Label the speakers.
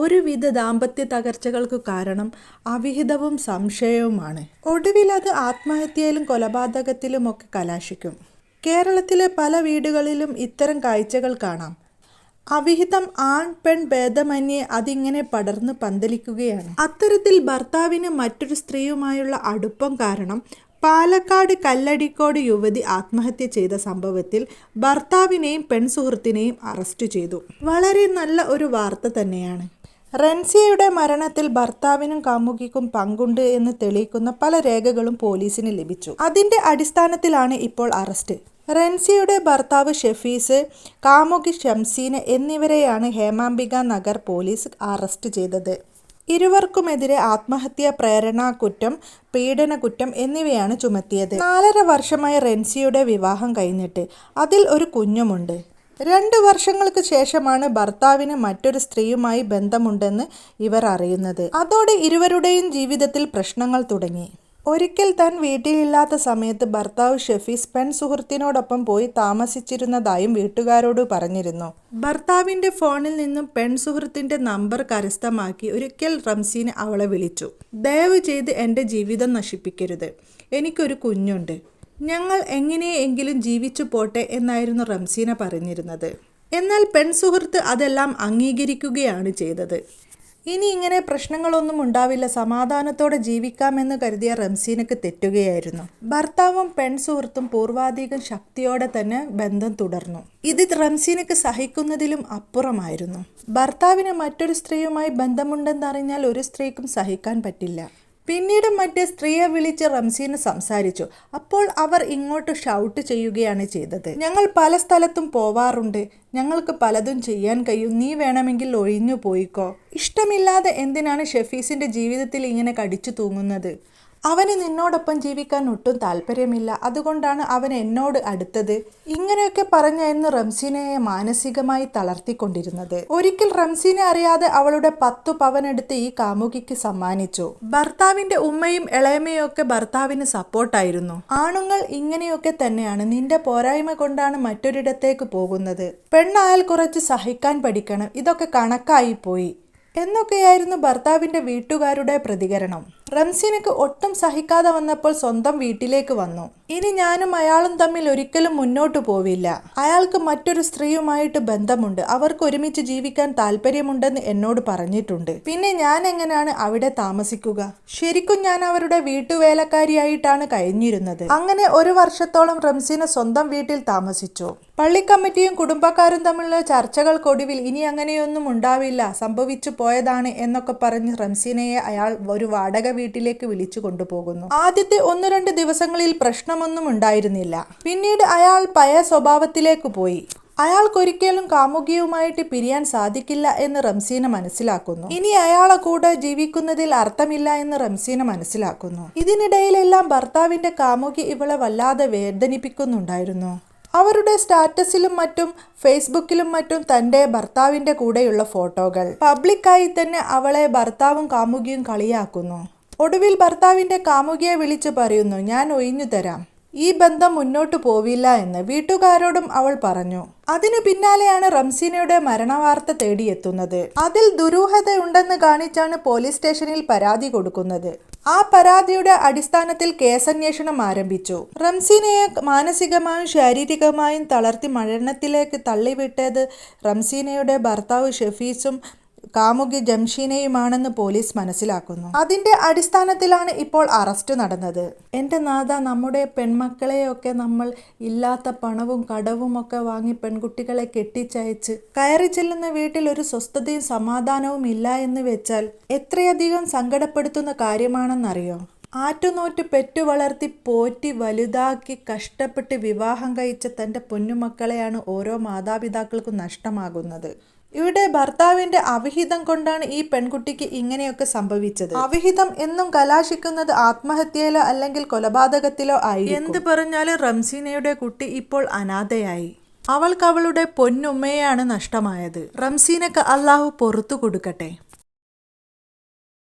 Speaker 1: ഒരുവിധ ദാമ്പത്യ തകർച്ചകൾക്ക് കാരണം അവിഹിതവും സംശയവുമാണ്. ഒടുവിൽ അത് ആത്മഹത്യയിലും കൊലപാതകത്തിലുമൊക്കെ കലാശിക്കും. കേരളത്തിലെ പല വീടുകളിലും ഇത്തരം കാഴ്ചകൾ കാണാം. അവിഹിതം ആൺ പെൺ ഭേദമന്യേ അതിങ്ങനെ പടർന്നു പന്തലിക്കുകയാണ്. അത്തരത്തിൽ ഭർത്താവിന് മറ്റൊരു സ്ത്രീയുമായുള്ള അടുപ്പം കാരണം പാലക്കാട് കല്ലടിക്കോട് യുവതി ആത്മഹത്യ ചെയ്ത സംഭവത്തിൽ ഭർത്താവിനെയും പെൺസുഹൃത്തിനെയും അറസ്റ്റ് ചെയ്തു. വളരെ നല്ല ഒരു വാർത്ത തന്നെയാണ്. റൻസിയയുടെ മരണത്തിൽ ഭർത്താവിനും കാമുകിക്കും പങ്കുണ്ട് എന്ന് തെളിയിക്കുന്ന പല രേഖകളും പോലീസിന് ലഭിച്ചു. അതിന്റെ അടിസ്ഥാനത്തിലാണ് ഇപ്പോൾ അറസ്റ്റ്. റൻസിയയുടെ ഭർത്താവ് ഷെഫീസ്, കാമുകി ഷംസീന എന്നിവരെയാണ് ഹേമാംബിക നഗർ പോലീസ് അറസ്റ്റ് ചെയ്തത്. ഇരുവർക്കുമെതിരെ ആത്മഹത്യാ പ്രേരണാകുറ്റം, പീഡനക്കുറ്റം എന്നിവയാണ് ചുമത്തിയത്. 4.5 വർഷമായി റൻസിയുടെ വിവാഹം കഴിഞ്ഞിട്ട് അതിൽ ഒരു കുഞ്ഞുമുണ്ട്. 2 വർഷങ്ങൾക്ക് ശേഷമാണ് ഭർത്താവിന് മറ്റൊരു സ്ത്രീയുമായി ബന്ധമുണ്ടെന്ന് ഇവർ അറിയുന്നത്. അതോടെ ഇരുവരുടെയും ജീവിതത്തിൽ പ്രശ്നങ്ങൾ തുടങ്ങി. ഒരിക്കൽ താൻ വീട്ടിലില്ലാത്ത സമയത്ത് ഭർത്താവ് ഷെഫീസ് പെൺസുഹൃത്തിനോടൊപ്പം പോയി താമസിച്ചിരുന്നതായും വീട്ടുകാരോട് പറഞ്ഞിരുന്നു. ഭർത്താവിന്റെ ഫോണിൽ നിന്നും പെൺസുഹൃത്തിന്റെ നമ്പർ കരസ്ഥമാക്കി ഒരിക്കൽ റംസീന അവളെ വിളിച്ചു. ദയവ് ചെയ്ത് എൻ്റെ ജീവിതം നശിപ്പിക്കരുത്, എനിക്കൊരു കുഞ്ഞുണ്ട്, ഞങ്ങൾ എങ്ങനെയെങ്കിലും ജീവിച്ചു പോട്ടെ എന്നായിരുന്നു റംസീന പറഞ്ഞിരുന്നത്. എന്നാൽ പെൺസുഹൃത്ത് അതെല്ലാം അംഗീകരിക്കുകയാണ് ചെയ്തത്. ഇനി ഇങ്ങനെ പ്രശ്നങ്ങളൊന്നും ഉണ്ടാവില്ല, സമാധാനത്തോടെ ജീവിക്കാമെന്ന് കരുതിയ റംസീനക്ക് തെറ്റുകയായിരുന്നു. ഭർത്താവും പെൺസുഹൃത്തും പൂർവാധികം ശക്തിയോടെ തന്നെ ബന്ധം തുടർന്നു. ഇത് റംസീനക്ക് സഹിക്കുന്നതിലും അപ്പുറമായിരുന്നു. ഭർത്താവിന് മറ്റൊരു സ്ത്രീയുമായി ബന്ധമുണ്ടെന്നറിഞ്ഞാൽ ഒരു സ്ത്രീക്കും സഹിക്കാൻ പറ്റില്ല. പിന്നീട് മറ്റേ സ്ത്രീയെ വിളിച്ച് റംസീന സംസാരിച്ചു. അപ്പോൾ അവർ ഇങ്ങോട്ട് ഷൗട്ട് ചെയ്യുകയാണ് ചെയ്തത്. ഞങ്ങൾ പല സ്ഥലത്തും പോവാറുണ്ട്, ഞങ്ങൾക്ക് പലതും ചെയ്യാൻ കഴിയും, നീ വേണമെങ്കിൽ ഒഴിഞ്ഞു പോയിക്കോ. ഇഷ്ടമില്ലാതെ എന്തിനാണ് ഷെഫീസിന്റെ ജീവിതത്തിൽ ഇങ്ങനെ കടിച്ചു തൂങ്ങുന്നത്? അവന് നിന്നോടൊപ്പം ജീവിക്കാൻ ഒട്ടും താല്പര്യമില്ല, അതുകൊണ്ടാണ് അവൻ എന്നോട് അടുത്തത്. ഇങ്ങനെയൊക്കെ പറഞ്ഞായിരുന്നു റംസീനയെ മാനസികമായി തളർത്തിക്കൊണ്ടിരുന്നത്. ഒരിക്കൽ റംസീന അറിയാതെ അവളുടെ 10 പവൻ എടുത്ത് ഈ കാമുകിക്ക് സമ്മാനിച്ചു. ഭർത്താവിന്റെ ഉമ്മയും ഇളയമയും ഒക്കെ ഭർത്താവിന് സപ്പോർട്ടായിരുന്നു. ആണുങ്ങൾ ഇങ്ങനെയൊക്കെ തന്നെയാണ്, നിന്റെ പോരായ്മ കൊണ്ടാണ് മറ്റൊരിടത്തേക്ക് പോകുന്നത്, പെണ്ണായാൽ കുറച്ച് സഹിക്കാൻ പഠിക്കണം, ഇതൊക്കെ കണക്കായി പോയി എന്നൊക്കെയായിരുന്നു ഭർത്താവിന്റെ വീട്ടുകാരുടെ പ്രതികരണം. റംസീനക്ക് ഒട്ടും സഹിക്കാതെ വന്നപ്പോൾ സ്വന്തം വീട്ടിലേക്ക് വന്നു. ഇനി ഞാനും അയാളും തമ്മിൽ ഒരിക്കലും മുന്നോട്ടു പോവില്ല, അയാൾക്ക് മറ്റൊരു സ്ത്രീയുമായിട്ട് ബന്ധമുണ്ട്, അവർക്ക് ഒരുമിച്ച് ജീവിക്കാൻ താല്പര്യമുണ്ടെന്ന് എന്നോട് പറഞ്ഞിട്ടുണ്ട്, പിന്നെ ഞാൻ എങ്ങനെയാണ് അവിടെ താമസിക്കുക? ശരിക്കും ഞാൻ അവരുടെ വീട്ടുവേലക്കാരിയായിട്ടാണ് കഴിഞ്ഞിരുന്നത്. അങ്ങനെ 1 വർഷത്തോളം റംസീന സ്വന്തം വീട്ടിൽ താമസിച്ചു. പള്ളിക്കമ്മിറ്റിയും കുടുംബക്കാരും തമ്മിലുള്ള ചർച്ചകൾക്കൊടുവിൽ ഇനി അങ്ങനെയൊന്നും ഉണ്ടാവില്ല, സംഭവിച്ചു പോയതാണ് എന്നൊക്കെ പറഞ്ഞ് റംസീനയെ അയാൾ ഒരു വാടക വീട്ടിലേക്ക് വിളിച്ചു കൊണ്ടുപോകുന്നു. ആദ്യത്തെ 1-2 ദിവസങ്ങളിൽ പ്രശ്നമൊന്നും ഉണ്ടായിരുന്നില്ല. പിന്നീട് അയാൾ പഴയ സ്വഭാവത്തിലേക്ക് പോയി. അയാൾക്കൊരിക്കലും കാമുകിയുമായിട്ട് പിരിയാൻ സാധിക്കില്ല എന്ന് റംസീന മനസ്സിലാക്കുന്നു. ഇനി അയാളെ കൂടെ ജീവിക്കുന്നതിൽ അർത്ഥമില്ല എന്ന് റംസീന മനസ്സിലാക്കുന്നു. ഇതിനിടയിലെല്ലാം ഭർത്താവിന്റെ കാമുകി ഇവളെ വല്ലാതെ വേദനിപ്പിക്കുന്നുണ്ടായിരുന്നു. അവരുടെ സ്റ്റാറ്റസിലും മറ്റും ഫേസ്ബുക്കിലും മറ്റും തൻ്റെ ഭർത്താവിന്റെ കൂടെയുള്ള ഫോട്ടോകൾ പബ്ലിക്കായി തന്നെ അവളെ ഭർത്താവും കാമുകിയും കളിയാക്കുന്നു. ഒടുവിൽ ഭർത്താവിന്റെ കാമുകിയെ വിളിച്ചു പറയുന്നു, ഞാൻ ഒഴിഞ്ഞു തരാം, ഈ ബന്ധം മുന്നോട്ടു പോവില്ല എന്ന് വീട്ടുകാരോടും അവൾ പറഞ്ഞു. അതിനു പിന്നാലെയാണ് റംസീനയുടെ മരണവാർത്ത തേടിയെത്തുന്നത്. അതിൽ ദുരൂഹതയുണ്ടെന്ന് കാണിച്ചാണ് പോലീസ് സ്റ്റേഷനിൽ പരാതി കൊടുക്കുന്നത്. ആ പരാതിയുടെ അടിസ്ഥാനത്തിൽ കേസന്വേഷണം ആരംഭിച്ചു. റംസീനയെ മാനസികമായും ശാരീരികമായും തളർത്തി മരണത്തിലേക്ക് തള്ളിവിട്ടത് റംസീനയുടെ ഭർത്താവ് ഷെഫീസും കാമുകി ജംഷീനയുമാണെന്ന് പോലീസ് മനസ്സിലാക്കുന്നു. അതിന്റെ അടിസ്ഥാനത്തിലാണ് ഇപ്പോൾ അറസ്റ്റ് നടന്നത്. എൻ്റെ നാഥ, നമ്മുടെ പെൺമക്കളെയൊക്കെ നമ്മൾ ഇല്ലാത്ത പണവും കടവും ഒക്കെ വാങ്ങി പെൺകുട്ടികളെ കെട്ടിച്ചയച്ച് കയറി ചെല്ലുന്ന വീട്ടിൽ ഒരു സ്വസ്ഥതയും സമാധാനവും ഇല്ല എന്ന് വെച്ചാൽ എത്രയധികം സങ്കടപ്പെടുത്തുന്ന കാര്യമാണെന്നറിയോ? ആറ്റുനോറ്റ് പെറ്റു വളർത്തി പോറ്റി വലുതാക്കി കഷ്ടപ്പെട്ട് വിവാഹം കഴിച്ച തൻ്റെ പൊന്നുമക്കളെയാണ് ഓരോ മാതാപിതാക്കൾക്കും നഷ്ടമാകുന്നത്. ഇവിടെ ഭർത്താവിന്റെ അവിഹിതം കൊണ്ടാണ് ഈ പെൺകുട്ടിക്ക് ഇങ്ങനെയൊക്കെ സംഭവിച്ചത്. അവിഹിതം എന്നും കലാശിക്കുന്നത് ആത്മഹത്യയിലോ അല്ലെങ്കിൽ കൊലപാതകത്തിലോ ആയി. എന്ത് പറഞ്ഞാലും റംസീനയുടെ കുട്ടി ഇപ്പോൾ അനാഥയായി. അവൾക്ക് അവളുടെ പൊന്നുമ്മയെയാണ് നഷ്ടമായത്. റംസീനക്ക് അല്ലാഹു പൊറുത്തു കൊടുക്കട്ടെ.